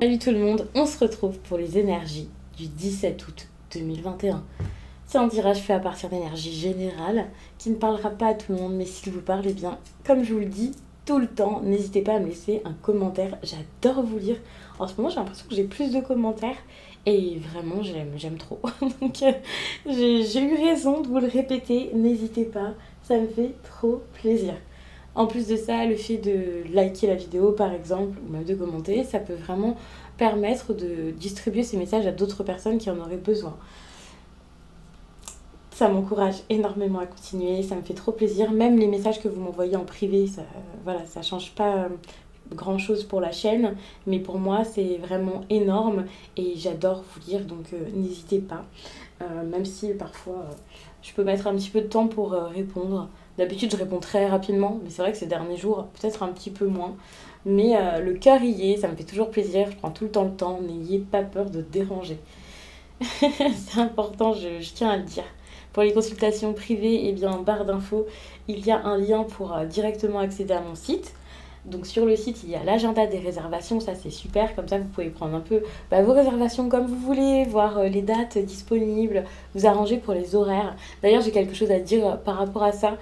Salut tout le monde, on se retrouve pour les énergies du 17 août 2021. C'est un tirage fait à partir d'énergie générale qui ne parlera pas à tout le monde, mais s'il vous parle, eh bien, comme je vous le dis tout le temps, n'hésitez pas à me laisser un commentaire. J'adore vous lire. En ce moment, j'ai l'impression que j'ai plus de commentaires et vraiment, j'aime trop. Donc, j'ai eu raison de vous le répéter. N'hésitez pas, ça me fait trop plaisir. En plus de ça, le fait de liker la vidéo par exemple, ou même de commenter, ça peut vraiment permettre de distribuer ces messages à d'autres personnes qui en auraient besoin. Ça m'encourage énormément à continuer, ça me fait trop plaisir. Même les messages que vous m'envoyez en privé, ça change pas grand chose pour la chaîne, mais pour moi c'est vraiment énorme et j'adore vous lire, donc n'hésitez pas. Même si parfois je peux mettre un petit peu de temps pour répondre. D'habitude je réponds très rapidement, mais c'est vrai que ces derniers jours peut-être un petit peu moins. Mais le cœur y est, ça me fait toujours plaisir, je prends tout le temps, n'ayez pas peur de déranger. C'est important, je tiens à le dire. Pour les consultations privées, eh bien en barre d'infos, il y a un lien pour directement accéder à mon site. Donc sur le site, il y a l'agenda des réservations, ça c'est super, comme ça vous pouvez prendre un peu vos réservations comme vous voulez, voir les dates disponibles, vous arranger pour les horaires. D'ailleurs j'ai quelque chose à dire par rapport à ça.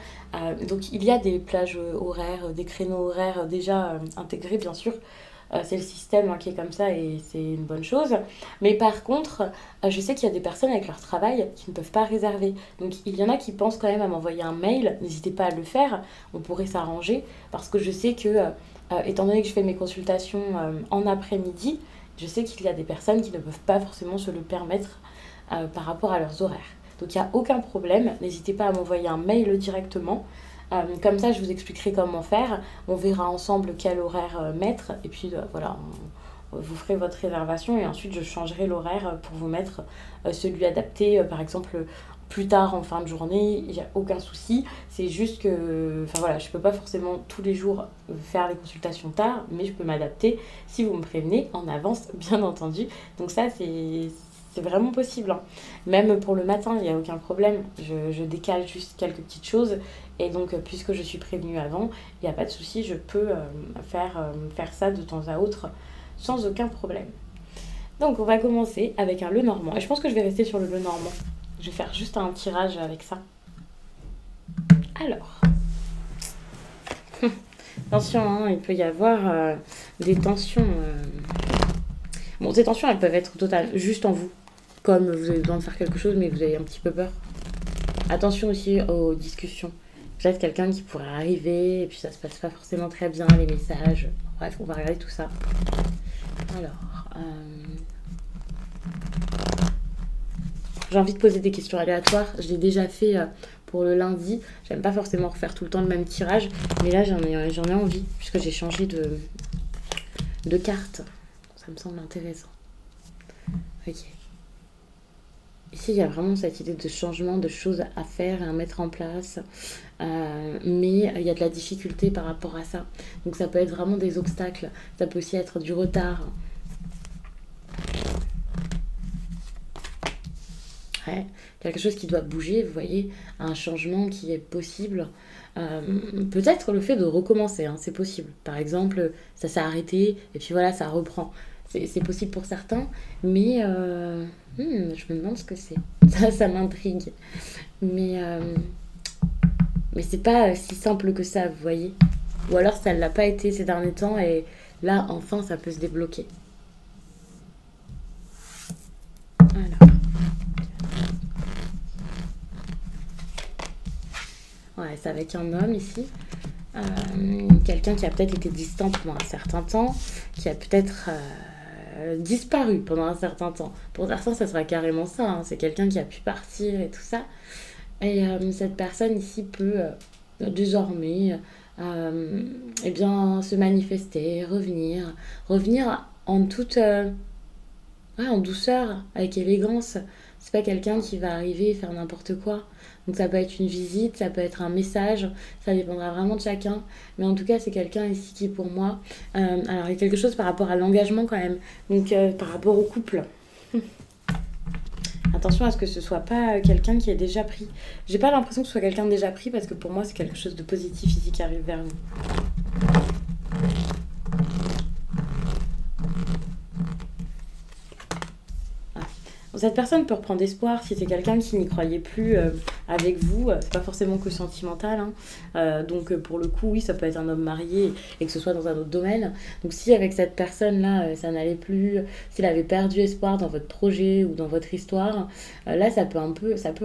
Donc il y a des plages horaires, des créneaux horaires déjà intégrés bien sûr. C'est le système qui est comme ça et c'est une bonne chose. Mais par contre, je sais qu'il y a des personnes avec leur travail qui ne peuvent pas réserver. Donc il y en a qui pensent quand même à m'envoyer un mail. N'hésitez pas à le faire, on pourrait s'arranger. Parce que je sais que, étant donné que je fais mes consultations en après-midi, je sais qu'il y a des personnes qui ne peuvent pas forcément se le permettre par rapport à leurs horaires. Donc il n'y a aucun problème, n'hésitez pas à m'envoyer un mail directement. Comme ça, je vous expliquerai comment faire. On verra ensemble quel horaire mettre. Et puis voilà, vous ferez votre réservation et ensuite je changerai l'horaire pour vous mettre celui adapté. Par exemple, plus tard en fin de journée, il n'y a aucun souci. C'est juste que, enfin voilà, je ne peux pas forcément tous les jours faire les consultations tard, mais je peux m'adapter si vous me prévenez en avance, bien entendu. Donc ça, c'est vraiment possible, hein. Même pour le matin, il n'y a aucun problème. Je décale juste quelques petites choses. Et donc, puisque je suis prévenue avant, il n'y a pas de souci. Je peux faire ça de temps à autre sans aucun problème. Donc, on va commencer avec un Lenormand. Et je pense que je vais rester sur le Lenormand. Je vais faire juste un tirage avec ça. Alors. Attention, hein, il peut y avoir des tensions. Bon, ces tensions, elles peuvent être totales, juste en vous. Comme vous avez besoin de faire quelque chose, mais vous avez un petit peu peur. Attention aussi aux discussions. Peut-être quelqu'un qui pourrait arriver, et puis ça se passe pas forcément très bien, les messages. Bref, on va regarder tout ça. Alors, j'ai envie de poser des questions aléatoires. Je l'ai déjà fait pour le lundi. J'aime pas forcément refaire tout le temps le même tirage, mais là j'en ai envie, puisque j'ai changé de carte. Ça me semble intéressant. Ok. Ici, il y a vraiment cette idée de changement, de choses à faire et à mettre en place. Mais il y a de la difficulté par rapport à ça. Donc ça peut être vraiment des obstacles. Ça peut aussi être du retard. Ouais, quelque chose qui doit bouger, vous voyez, un changement qui est possible. Peut-être le fait de recommencer, hein, c'est possible. Par exemple, ça s'est arrêté et puis voilà, ça reprend. C'est possible pour certains, mais je me demande ce que c'est. Ça m'intrigue. Mais c'est pas si simple que ça, vous voyez. Ou alors ça ne l'a pas été ces derniers temps et là, enfin, ça peut se débloquer. Alors. Ouais, c'est avec un homme ici. Quelqu'un qui a peut-être été distant pendant un certain temps, qui a peut-être disparu pendant un certain temps. Pour certains, ça sera carrément ça, hein. C'est quelqu'un qui a pu partir et tout ça. Et cette personne ici peut désormais eh bien, se manifester, revenir en toute en douceur, avec élégance. C'est pas quelqu'un qui va arriver et faire n'importe quoi. Donc ça peut être une visite, ça peut être un message, ça dépendra vraiment de chacun. Mais en tout cas, c'est quelqu'un ici qui, pour moi... alors, il y a quelque chose par rapport à l'engagement quand même. Donc, par rapport au couple. Attention à ce que ce soit pas quelqu'un qui est déjà pris. J'ai pas l'impression que ce soit quelqu'un de déjà pris parce que pour moi, c'est quelque chose de positif ici qui arrive vers nous. cette personne peut reprendre espoir si c'est quelqu'un qui n'y croyait plus avec vous. C'est pas forcément que sentimental, hein. Donc pour le coup, oui, ça peut être un homme marié et que ce soit dans un autre domaine. Donc si avec cette personne-là, ça n'allait plus, s'il avait perdu espoir dans votre projet ou dans votre histoire, là, ça peut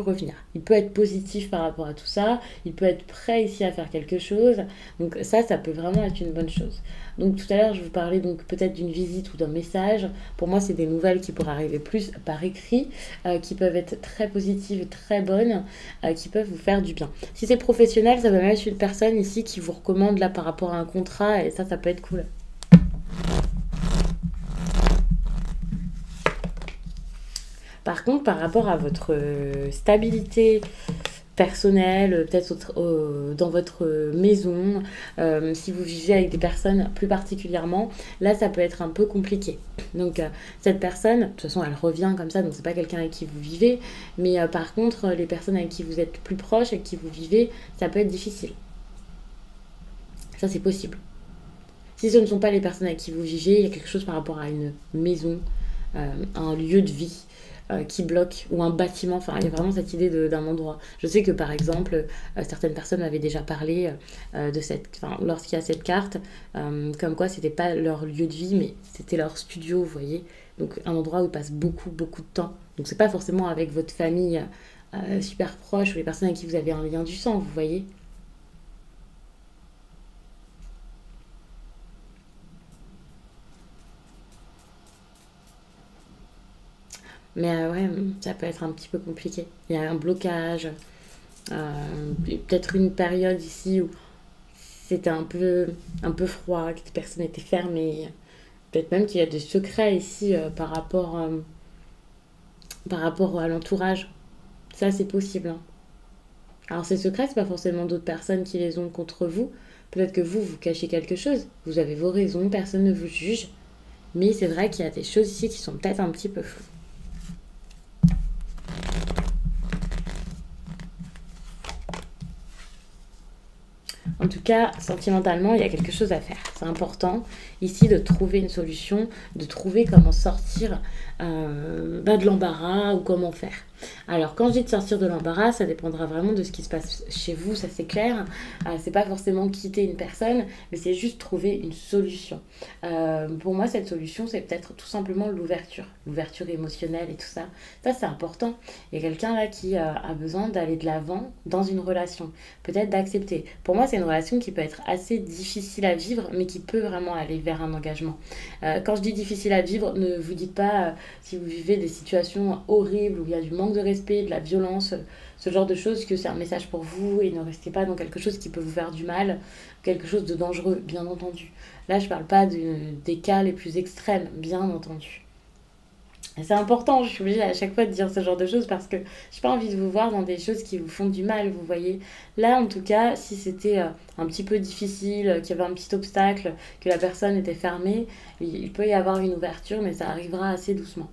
revenir. Il peut être positif par rapport à tout ça. Il peut être prêt ici à faire quelque chose. Donc ça peut vraiment être une bonne chose. Donc tout à l'heure, je vous parlais donc peut-être d'une visite ou d'un message. Pour moi, c'est des nouvelles qui pourraient arriver plus par écrit, qui peuvent être très positives, très bonnes, qui peuvent vous faire du bien. Si c'est professionnel, ça peut même être une personne ici qui vous recommande là par rapport à un contrat, et ça peut être cool. Par contre, par rapport à votre stabilité personnelle, peut-être dans votre maison, si vous vivez avec des personnes plus particulièrement, là ça peut être un peu compliqué. Donc cette personne, de toute façon elle revient comme ça, donc c'est pas quelqu'un avec qui vous vivez, mais par contre les personnes avec qui vous êtes plus proches, avec qui vous vivez, ça peut être difficile. Ça c'est possible. Si ce ne sont pas les personnes avec qui vous vivez, il y a quelque chose par rapport à une maison, un lieu de vie qui bloque, ou un bâtiment. Enfin, il y a vraiment cette idée d'un endroit. Je sais que par exemple, certaines personnes m'avaient déjà parlé de lorsqu'il y a cette carte, comme quoi c'était pas leur lieu de vie, mais c'était leur studio, vous voyez. Donc un endroit où ils passent beaucoup, beaucoup de temps. Donc c'est pas forcément avec votre famille super proche ou les personnes avec qui vous avez un lien du sang, vous voyez. Mais ouais, ça peut être un petit peu compliqué. Il y a un blocage, peut-être une période ici où c'était un peu froid, que les personnes étaient fermées. Peut-être même qu'il y a des secrets ici par rapport à l'entourage. Ça, c'est possible, hein. Alors ces secrets, c'est pas forcément d'autres personnes qui les ont contre vous. Peut-être que vous cachez quelque chose. Vous avez vos raisons, personne ne vous juge. Mais c'est vrai qu'il y a des choses ici qui sont peut-être un petit peu floues. En tout cas, sentimentalement, il y a quelque chose à faire. C'est important ici de trouver une solution, de trouver comment sortir de l'embarras ou comment faire. Alors, quand je dis de sortir de l'embarras, ça dépendra vraiment de ce qui se passe chez vous, ça c'est clair. C'est pas forcément quitter une personne, mais c'est juste trouver une solution. Pour moi, cette solution, c'est peut-être tout simplement l'ouverture émotionnelle et tout ça. Ça, c'est important. Il y a quelqu'un là qui a besoin d'aller de l'avant dans une relation, peut-être d'accepter. Pour moi, c'est une relation qui peut être assez difficile à vivre, mais qui peut vraiment aller vers un engagement. Quand je dis difficile à vivre, ne vous dites pas si vous vivez des situations horribles où il y a du manque de respect, de la violence, ce genre de choses, que c'est un message pour vous et ne restez pas dans quelque chose qui peut vous faire du mal, quelque chose de dangereux, bien entendu. Là, je parle pas des cas les plus extrêmes, bien entendu. C'est important, je suis obligée à chaque fois de dire ce genre de choses parce que j'ai pas envie de vous voir dans des choses qui vous font du mal, vous voyez. Là, en tout cas, si c'était un petit peu difficile, qu'il y avait un petit obstacle, que la personne était fermée, il peut y avoir une ouverture, mais ça arrivera assez doucement.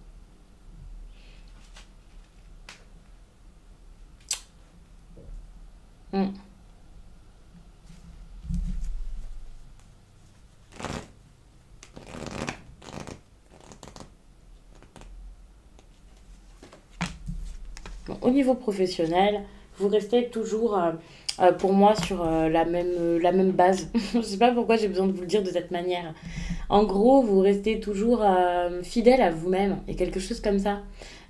Mm. Bon, au niveau professionnel, vous restez toujours pour moi sur la même base. Je sais pas pourquoi j'ai besoin de vous le dire de cette manière. En gros, vous restez toujours fidèle à vous-même et quelque chose comme ça.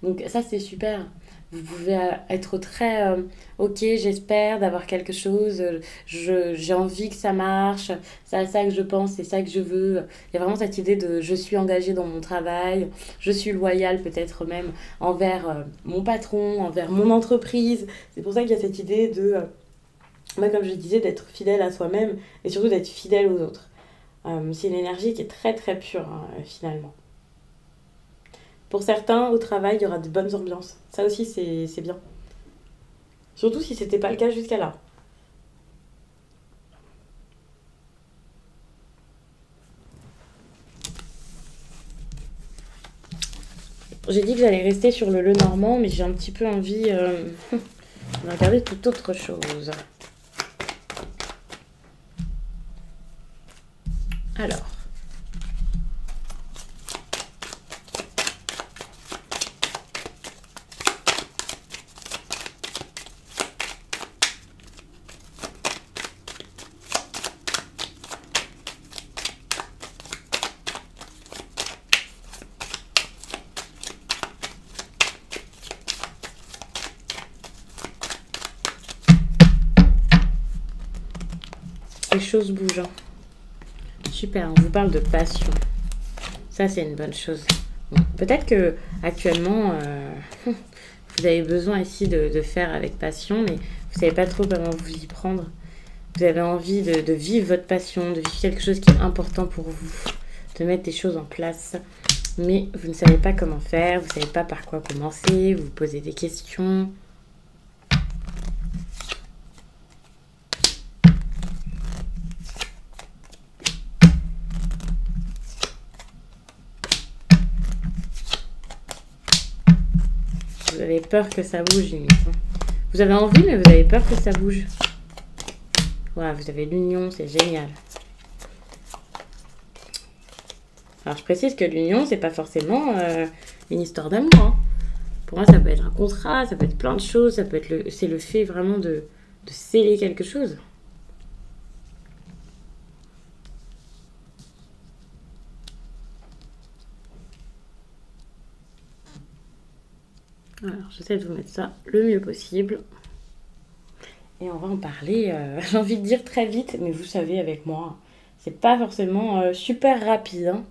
Donc ça, c'est super. Vous pouvez être très ok, j'espère d'avoir quelque chose, j'ai envie que ça marche, c'est à ça que je pense, c'est ça que je veux. Il y a vraiment cette idée de je suis engagée dans mon travail, je suis loyale peut-être même envers mon patron, envers mon entreprise. C'est pour ça qu'il y a cette idée de, comme je disais, d'être fidèle à soi-même et surtout d'être fidèle aux autres. C'est une énergie qui est très très pure finalement. Pour certains, au travail, il y aura de bonnes ambiances. Ça aussi, c'est bien. Surtout si c'était pas le cas jusqu'à là. J'ai dit que j'allais rester sur le Lenormand, mais j'ai un petit peu envie de regarder toute autre chose. Alors. les choses bougent. Hein. Super, on vous parle de passion. Ça, c'est une bonne chose. Bon, peut-être que actuellement, vous avez besoin ici de faire avec passion, mais vous savez pas trop comment vous y prendre. Vous avez envie de vivre votre passion, de vivre quelque chose qui est important pour vous, de mettre des choses en place. Mais vous ne savez pas comment faire, vous ne savez pas par quoi commencer, vous vous posez des questions. Vous avez peur que ça bouge limite. Hein. Vous avez envie, mais vous avez peur que ça bouge. Voilà, vous avez l'union, c'est génial. Alors je précise que l'union, c'est pas forcément une histoire d'amour. Hein. Pour moi, ça peut être un contrat, ça peut être plein de choses, ça peut être c'est le fait vraiment de sceller quelque chose. Alors, j'essaie de vous mettre ça le mieux possible. Et on va en parler, j'ai envie de dire très vite, mais vous savez avec moi, c'est pas forcément super rapide. Hein.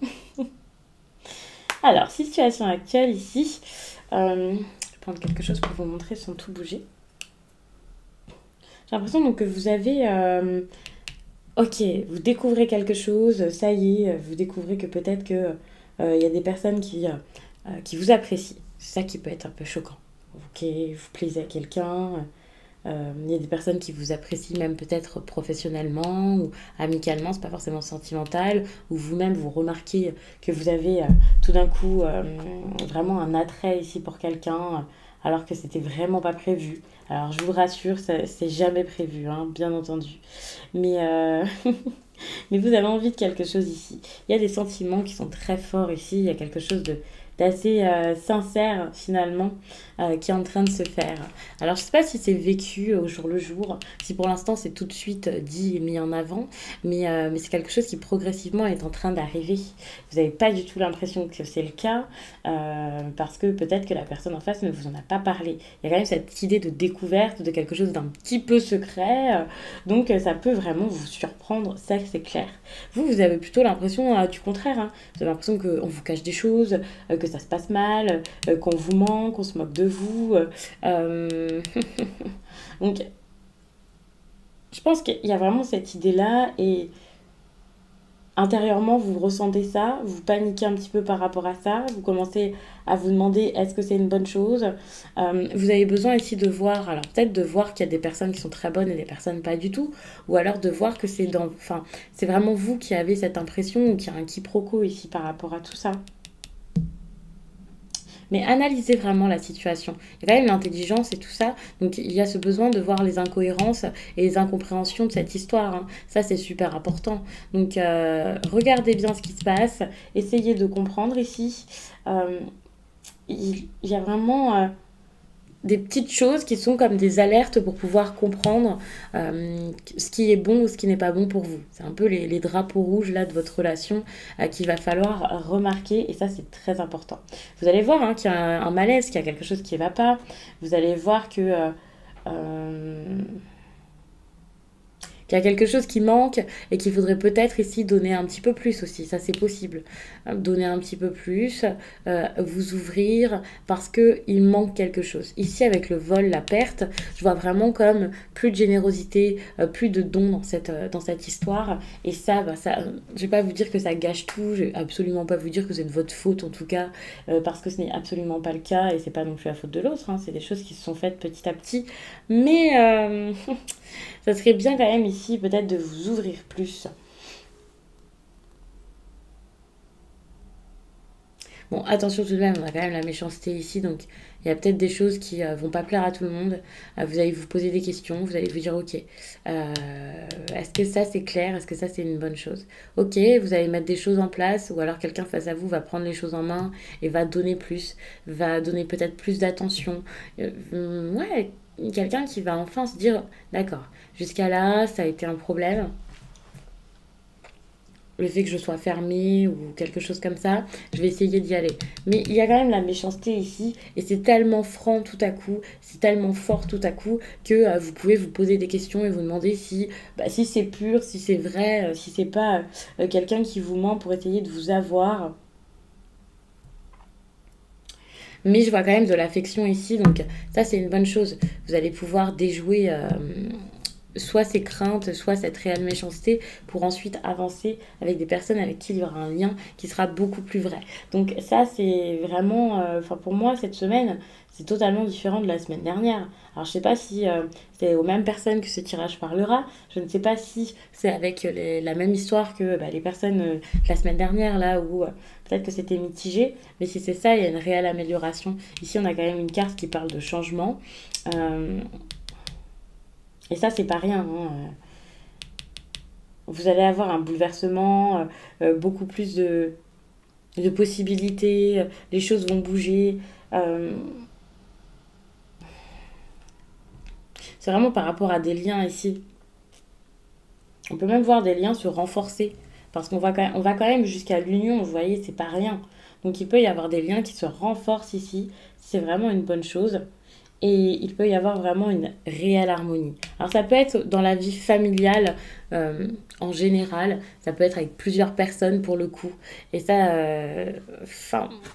Alors, situation actuelle ici. Je vais prendre quelque chose pour vous montrer sans tout bouger. J'ai l'impression donc que vous avez... ok, vous découvrez quelque chose, ça y est, vous découvrez que peut-être que y a des personnes qui vous apprécient. C'est ça qui peut être un peu choquant. Ok, vous plaisez à quelqu'un... Il y a des personnes qui vous apprécient même peut-être professionnellement ou amicalement, c'est pas forcément sentimental, ou vous-même vous remarquez que vous avez tout d'un coup vraiment un attrait ici pour quelqu'un alors que c'était vraiment pas prévu. Alors je vous rassure, c'est jamais prévu, hein, bien entendu. Mais, mais vous avez envie de quelque chose ici. Il y a des sentiments qui sont très forts ici, il y a quelque chose d'assez sincère finalement qui est en train de se faire. Alors je sais pas si c'est vécu au jour le jour, si pour l'instant c'est tout de suite dit et mis en avant, mais c'est quelque chose qui progressivement est en train d'arriver. Vous n'avez pas du tout l'impression que c'est le cas, parce que peut-être que la personne en face ne vous en a pas parlé. Il y a quand même cette idée de découverte, de quelque chose d'un petit peu secret, donc ça peut vraiment vous surprendre, ça c'est clair. Vous avez plutôt l'impression du contraire, hein. Vous avez l'impression qu'on vous cache des choses, que ça se passe mal, qu'on vous ment, qu'on se moque de vous. Donc, je pense qu'il y a vraiment cette idée-là et intérieurement, vous ressentez ça, vous paniquez un petit peu par rapport à ça, vous commencez à vous demander est-ce que c'est une bonne chose. Vous avez besoin ici de voir, alors peut-être de voir qu'il y a des personnes qui sont très bonnes et des personnes pas du tout, ou alors de voir que c'est vraiment vous qui avez cette impression ou qu'il y a un quiproquo ici par rapport à tout ça. Mais analysez vraiment la situation. Il y a quand même l'intelligence et tout ça. Donc il y a ce besoin de voir les incohérences et les incompréhensions de cette histoire. Hein. Ça, c'est super important. Donc regardez bien ce qui se passe. Essayez de comprendre ici. Il y a vraiment... des petites choses qui sont comme des alertes pour pouvoir comprendre ce qui est bon ou ce qui n'est pas bon pour vous. C'est un peu les drapeaux rouges là de votre relation qu'il va falloir remarquer et ça c'est très important. Vous allez voir hein, qu'il y a un malaise, qu'il y a quelque chose qui ne va pas. Vous allez voir que... qu'il y a quelque chose qui manque et qu'il faudrait peut-être ici donner un petit peu plus aussi, ça c'est possible. Donner un petit peu plus, vous ouvrir parce qu'il manque quelque chose. Ici avec le vol, la perte, je vois vraiment comme plus de générosité, plus de dons dans cette histoire et ça, je vais pas vous dire que ça gâche tout, je vais absolument pas vous dire que c'est de votre faute en tout cas, parce que ce n'est absolument pas le cas et c'est pas non plus la faute de l'autre, hein, c'est des choses qui se sont faites petit à petit, mais... ça serait bien quand même ici peut-être de vous ouvrir plus. Bon, attention tout de même, on a quand même la méchanceté ici, donc il y a peut-être des choses qui vont pas plaire à tout le monde. Vous allez vous poser des questions, vous allez vous dire ok, est-ce que ça c'est clair, est-ce que ça c'est une bonne chose? Ok, vous allez mettre des choses en place, ou alors quelqu'un face à vous va prendre les choses en main et va donner plus, va donner peut-être plus d'attention. Ouais, quelqu'un qui va enfin se dire d'accord, jusqu'à là ça a été un problème. le fait que je sois fermée ou quelque chose comme ça, je vais essayer d'y aller. Mais il y a quand même la méchanceté ici, et c'est tellement franc tout à coup, c'est tellement fort tout à coup, que vous pouvez vous poser des questions et vous demander si, si c'est pur, si c'est vrai, si c'est pas quelqu'un qui vous ment pour essayer de vous avoir. Mais je vois quand même de l'affection ici, donc ça c'est une bonne chose. Vous allez pouvoir déjouer soit ces craintes, soit cette réelle méchanceté pour ensuite avancer avec des personnes avec qui il y aura un lien qui sera beaucoup plus vrai. Donc ça c'est vraiment, enfin pour moi cette semaine c'est totalement différent de la semaine dernière. Alors je sais pas si c'est aux mêmes personnes que ce tirage parlera, je ne sais pas si c'est avec la même histoire que les personnes de la semaine dernière là où peut-être que c'était mitigé, mais si c'est ça il y a une réelle amélioration. Ici on a quand même une carte qui parle de changement. Euh, et ça, c'est pas rien, hein. Vous allez avoir un bouleversement, beaucoup plus de possibilités, les choses vont bouger. Euh, c'est vraiment par rapport à des liens ici. On peut même voir des liens se renforcer. Parce on va quand même jusqu'à l'union, vous voyez, c'est pas rien. Donc il peut y avoir des liens qui se renforcent ici. C'est vraiment une bonne chose. Et il peut y avoir vraiment une réelle harmonie. Alors ça peut être dans la vie familiale en général, ça peut être avec plusieurs personnes pour le coup. Et ça,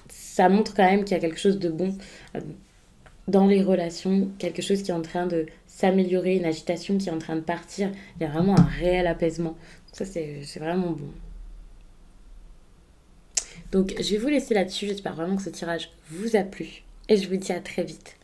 ça montre quand même qu'il y a quelque chose de bon euh, dans les relations, quelque chose qui est en train de s'améliorer, une agitation qui est en train de partir. Il y a vraiment un réel apaisement. Ça, c'est vraiment bon. Donc je vais vous laisser là-dessus. J'espère vraiment que ce tirage vous a plu. Et je vous dis à très vite.